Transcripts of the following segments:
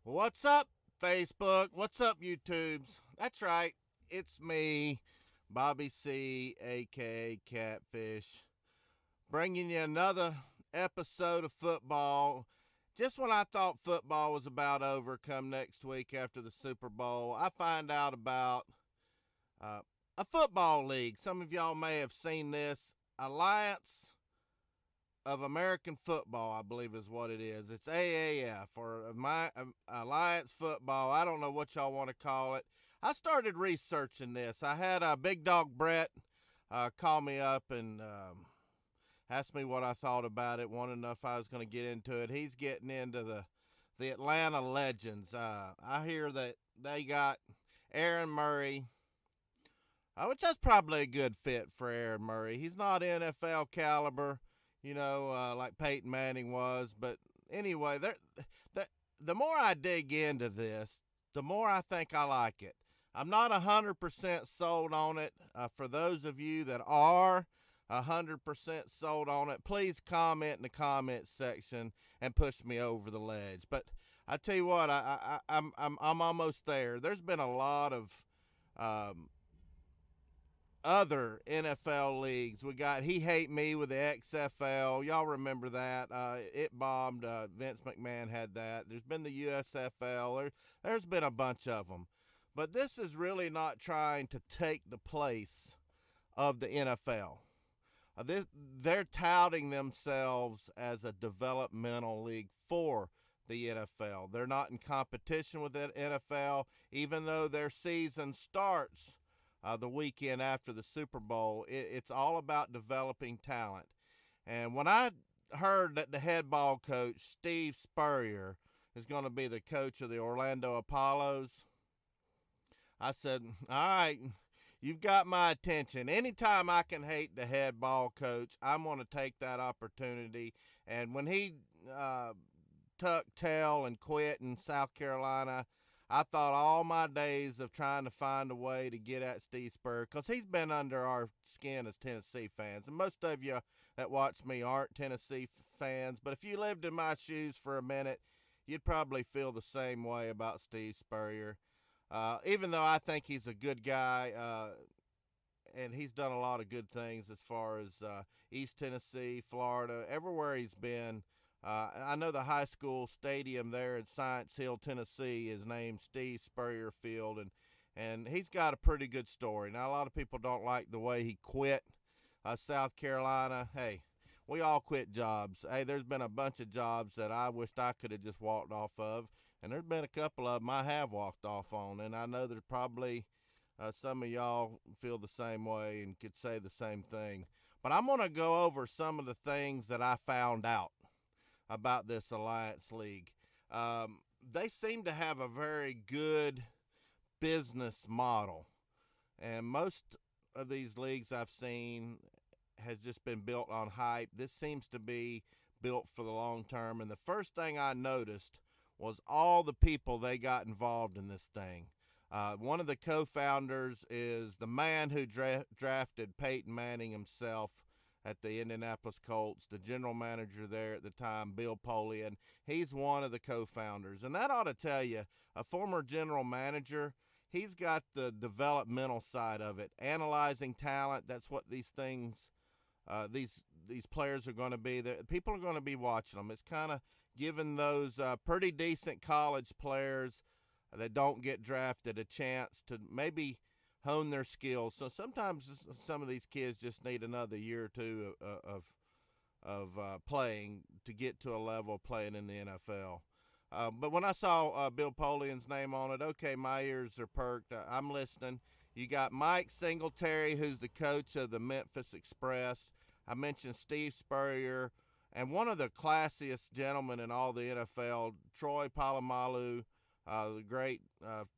What's up, Facebook? What's up, YouTubes? That's right, it's me, Bobby C, aka Catfish, bringing you another episode of football. Just when I thought football was about over, come next week after the Super Bowl, I find out about uh, a football league. Some of y'all may have seen this. Alliance of American Football, I believe is what it is. It's AAF or my Alliance Football. I don't know what y'all want to call it. I started researching this. I had Big Dog Brett call me up and asked me what I thought about it. Wanted to know if I was going to get into it. He's getting into the Atlanta Legends. I hear that they got Aaron Murray, which that's probably a good fit for Aaron Murray. He's not NFL caliber, like Peyton Manning was. But anyway, the more I dig into this, the more I think I like it. I'm not 100% sold on it. For those of you that are 100% sold on it, please comment in the comment section and push me over the ledge. But I tell you what, I'm almost there. There's been a lot of other NFL leagues. We got He Hate Me with the XFL. Y'all remember that? It bombed. Vince McMahon had that. There's been the USFL. There's been a bunch of them. But this is really not trying to take the place of the NFL. They're touting themselves as a developmental league for the NFL. They're not in competition with the NFL, even though their season starts the weekend after the Super Bowl. It's all about developing talent. And when I heard that the head ball coach, Steve Spurrier, is going to be the coach of the Orlando Apollos, I said, all right, you've got my attention. Anytime I can hate the head ball coach, I'm going to take that opportunity. And when he tucked tail and quit in South Carolina, I thought all my days of trying to find a way to get at Steve Spurrier, because he's been under our skin as Tennessee fans. And most of you that watch me aren't Tennessee fans, but if you lived in my shoes for a minute, you'd probably feel the same way about Steve Spurrier. Even though I think he's a good guy, and he's done a lot of good things as far as East Tennessee, Florida, everywhere he's been. I know the high school stadium there in Science Hill, Tennessee is named Steve Spurrier Field, and he's got a pretty good story. Now, a lot of people don't like the way he quit South Carolina. Hey, we all quit jobs. Hey, there's been a bunch of jobs that I wished I could have just walked off of, and there's been a couple of them I have walked off on, and I know there's probably some of y'all feel the same way and could say the same thing. But I'm going to go over some of the things that I found out about this Alliance League. They seem to have a very good business model, and most of these leagues I've seen has just been built on hype. This seems to be built for the long term, and the first thing I noticed was all the people they got involved in this thing. One of the co-founders is the man who drafted Peyton Manning himself at the Indianapolis Colts, the general manager there at the time, Bill Polian. He's one of the co-founders. And that ought to tell you, a former general manager, he's got the developmental side of it, analyzing talent. That's what these things, these players are going to be. People are going to be watching them. It's kind of giving those pretty decent college players that don't get drafted a chance to maybe hone their skills. So sometimes some of these kids just need another year or two of playing to get to a level of playing in the NFL. But when I saw Bill Polian's name on it, okay, my ears are perked. I'm listening. You got Mike Singletary, who's the coach of the Memphis Express. I mentioned Steve Spurrier, and one of the classiest gentlemen in all the NFL, Troy Polamalu, the great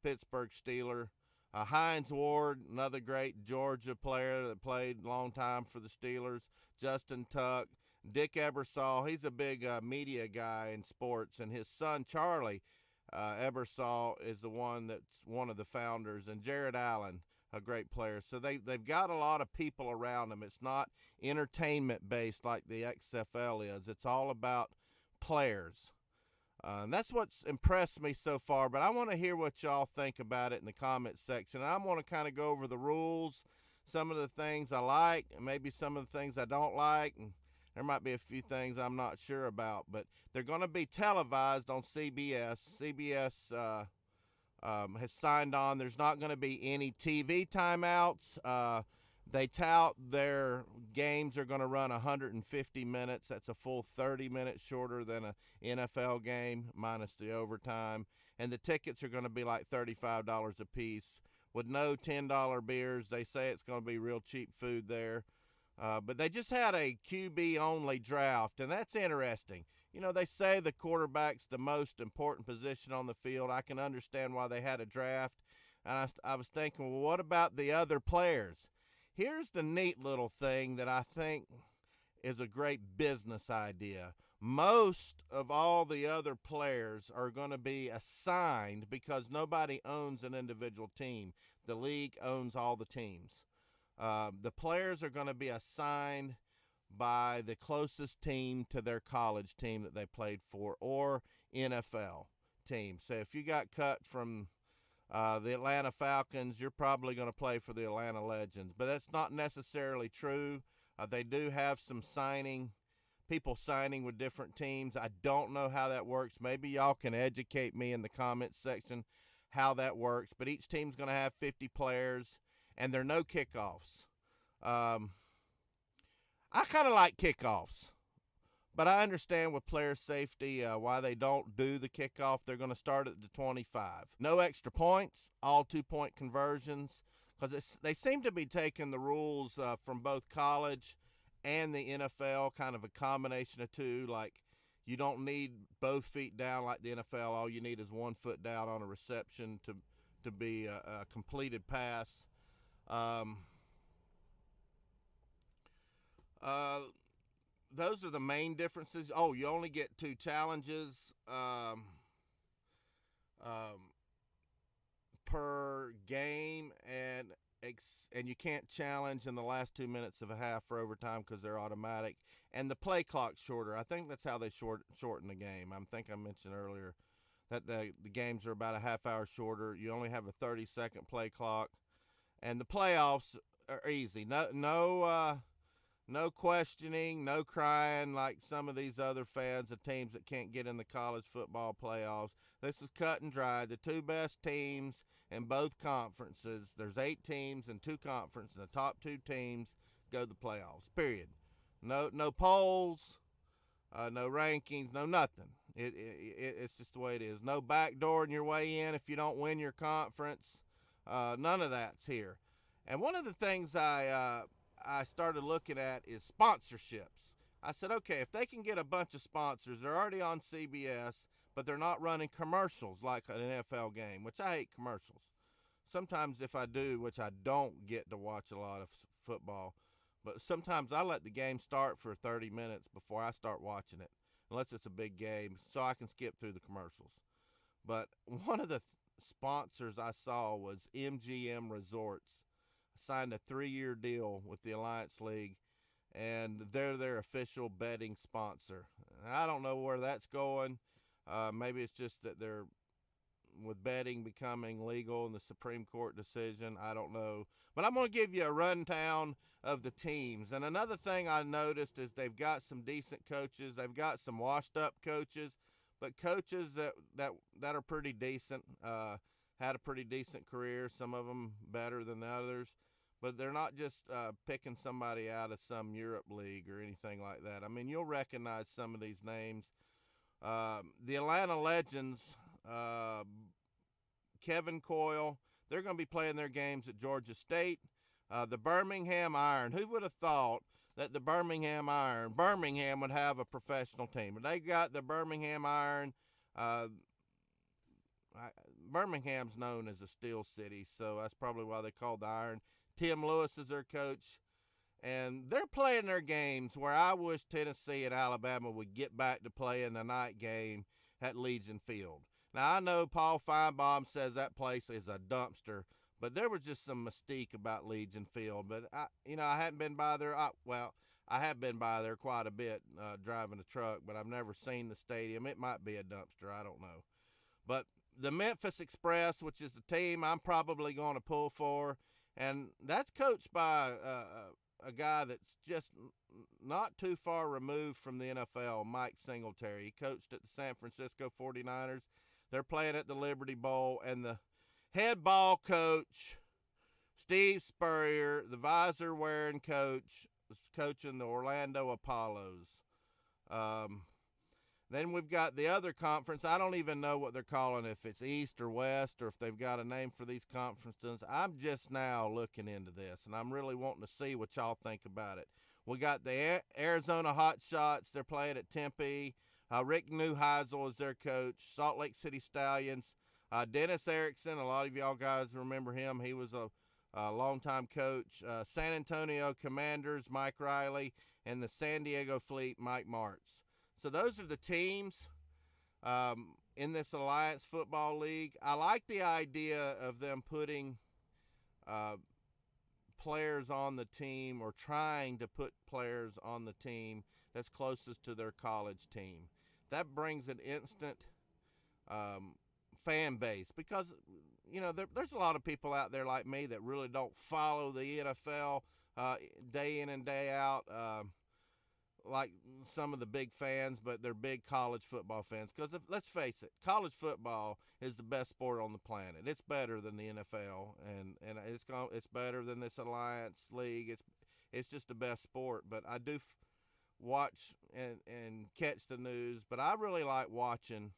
Pittsburgh Steeler. Hines Ward, another great Georgia player that played a long time for the Steelers. Justin Tuck, Dick Ebersol, he's a big media guy in sports, and his son Charlie Ebersol is the one that's one of the founders, and Jared Allen, a great player. So they've got a lot of people around them. It's not entertainment based like the XFL is. It's all about players. And that's what's impressed me so far, but I want to hear what y'all think about it in the comments section. And I want to kind of go over the rules, some of the things I like, and maybe some of the things I don't like, and there might be a few things I'm not sure about, but they're going to be televised on CBS. CBS has signed on. There's not going to be any TV timeouts. They tout their games are going to run 150 minutes. That's a full 30 minutes shorter than an NFL game, minus the overtime. And the tickets are going to be like $35 a piece with no $10 beers. They say it's going to be real cheap food there. But they just had a QB-only draft, and that's interesting. You know, they say the quarterback's the most important position on the field. I can understand why they had a draft. And I was thinking, well, what about the other players? Here's the neat little thing that I think is a great business idea. Most of all the other players are going to be assigned because nobody owns an individual team. The league owns all the teams. The players are going to be assigned by the closest team to their college team that they played for or NFL team. So if you got cut from the Atlanta Falcons, you're probably going to play for the Atlanta Legends. But that's not necessarily true. They do have some people signing with different teams. I don't know how that works. Maybe y'all can educate me in the comments section how that works. But each team's going to have 50 players, and there are no kickoffs. I kind of like kickoffs. But I understand with player safety why they don't do the kickoff. They're going to start at the 25. No extra points, all 2-point conversions, because they seem to be taking the rules from both college and the NFL, kind of a combination of two. Like you don't need both feet down like the NFL. All you need is 1 foot down on a reception to be a completed pass. Those are the main differences. Oh, you only get 2 challenges per game, and you can't challenge in the last 2 minutes of a half for overtime because they're automatic. And the play clock's shorter. I think that's how they shorten the game. I think I mentioned earlier that the games are about a half hour shorter. You only have a 30-second play clock, and the playoffs are easy. No questioning, no crying like some of these other fans of teams that can't get in the college football playoffs. This is cut and dry. The 2 best teams in both conferences, there's 8 teams in 2 conferences, and the top 2 teams go to the playoffs, period. No polls, no rankings, no nothing. It's just the way it is. No backdooring your way in if you don't win your conference. None of that's here. And one of the things I started looking at is sponsorships. I said, okay, if they can get a bunch of sponsors, they're already on CBS, but they're not running commercials like an NFL game, which I hate commercials. Sometimes if I do, which I don't get to watch a lot of football, but sometimes I let the game start for 30 minutes before I start watching it, unless it's a big game, so I can skip through the commercials. But one of the sponsors I saw was MGM Resorts. Signed a 3-year deal with the Alliance League, and they're their official betting sponsor. I don't know where that's going. Maybe it's just that they're with betting becoming legal in the Supreme Court decision. I don't know. But I'm going to give you a rundown of the teams. And another thing I noticed is they've got some decent coaches. They've got some washed-up coaches, but coaches that are pretty decent, had a pretty decent career, some of them better than the others. But they're not just picking somebody out of some Europe league or anything like that. I mean, you'll recognize some of these names. The Atlanta Legends, Kevin Coyle, they're going to be playing their games at Georgia State. The Birmingham Iron, who would have thought that the Birmingham Iron, Birmingham would have a professional team? But they got the Birmingham Iron. Birmingham's known as a steel city, so that's probably why they called the Iron. Tim Lewis is their coach, and they're playing their games where I wish Tennessee and Alabama would get back to playing the night game at Legion Field. Now, I know Paul Feinbaum says that place is a dumpster, but there was just some mystique about Legion Field. But, I hadn't been by there. I I have been by there quite a bit driving a truck, but I've never seen the stadium. It might be a dumpster. I don't know. But the Memphis Express, which is the team I'm probably going to pull for, and that's coached by a guy that's just not too far removed from the NFL, Mike Singletary. He coached at the San Francisco 49ers. They're playing at the Liberty Bowl, and the head ball coach, Steve Spurrier, the visor-wearing coach, is coaching the Orlando Apollos. Then we've got the other conference. I don't even know what they're calling, if it's East or West, or if they've got a name for these conferences. I'm just now looking into this, and I'm really wanting to see what y'all think about it. We got the Arizona Hotshots. They're playing at Tempe. Rick Neuheisel is their coach. Salt Lake City Stallions. Dennis Erickson, a lot of y'all guys remember him. He was a longtime coach. San Antonio Commanders, Mike Riley, and the San Diego Fleet, Mike Martz. So those are the teams in this Alliance Football League. I like the idea of them putting players on the team, or trying to put players on the team that's closest to their college team. That brings an instant fan base, because there's a lot of people out there like me that really don't follow the NFL day in and day out, like some of the big fans, but they're big college football fans. Because let's face it, college football is the best sport on the planet. It's better than the NFL, and it's better than this Alliance League. It's just the best sport. But I do watch and catch the news. But I really like watching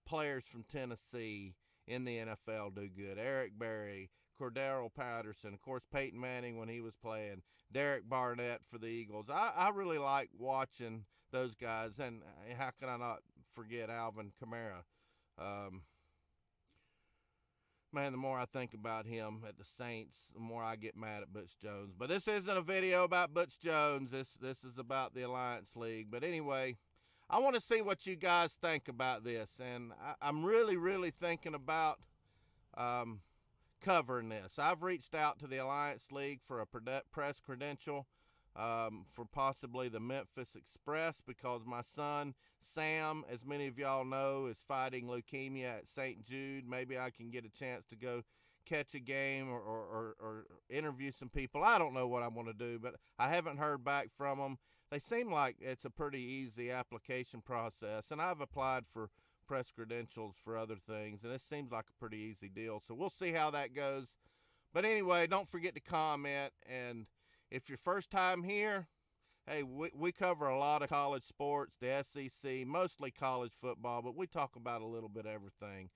players from Tennessee in the NFL do good. Eric Berry, Cordero Patterson, of course, Peyton Manning when he was playing, Derek Barnett for the Eagles. I really like watching those guys, and how can I not forget Alvin Kamara? Man, the more I think about him at the Saints, the more I get mad at Butch Jones. But this isn't a video about Butch Jones. This is about the Alliance League. But anyway, I want to see what you guys think about this, and I'm really, really thinking about covering this. I've reached out to the Alliance League for a press credential for possibly the Memphis Express, because my son Sam, as many of y'all know, is fighting leukemia at St. Jude. Maybe I can get a chance to go catch a game or interview some people. I don't know what I want to do, but I haven't heard back from them. They seem like it's a pretty easy application process, and I've applied for press credentials for other things, and it seems like a pretty easy deal. So we'll see how that goes. But anyway, don't forget to comment, and if you're first time here, hey, we cover a lot of college sports, the SEC, mostly college football, but we talk about a little bit of everything.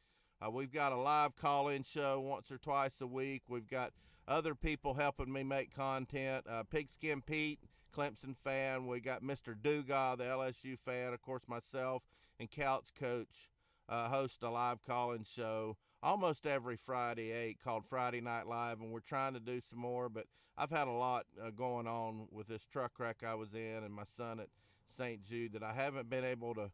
We've got a live call-in show once or twice a week. We've got other people helping me make content. Pigskin Pete, Clemson fan. We got Mr. Dugas, the LSU fan. Of course, myself and Couch Coach host a live call-in show almost every Friday 8 called Friday Night Live, and we're trying to do some more, but I've had a lot going on with this truck wreck I was in and my son at St. Jude that I haven't been able to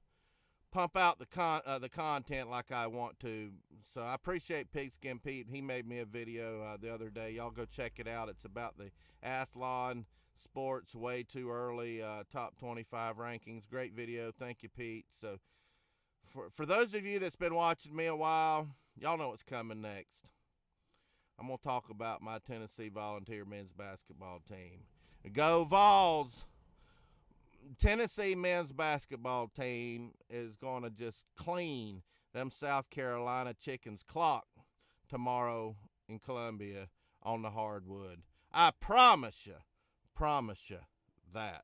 pump out the content like I want to. So I appreciate Pigskin Pete. He made me a video the other day. Y'all go check it out. It's about the Athlon sports way too early top 25 rankings. Great video. Thank you, Pete. So for those of you that's been watching me a while, y'all know what's coming next. I'm going to talk about my Tennessee Volunteer men's basketball team. Go Vols! Tennessee men's basketball team is going to just clean them South Carolina chickens' clock tomorrow in Columbia on the hardwood. I promise you that.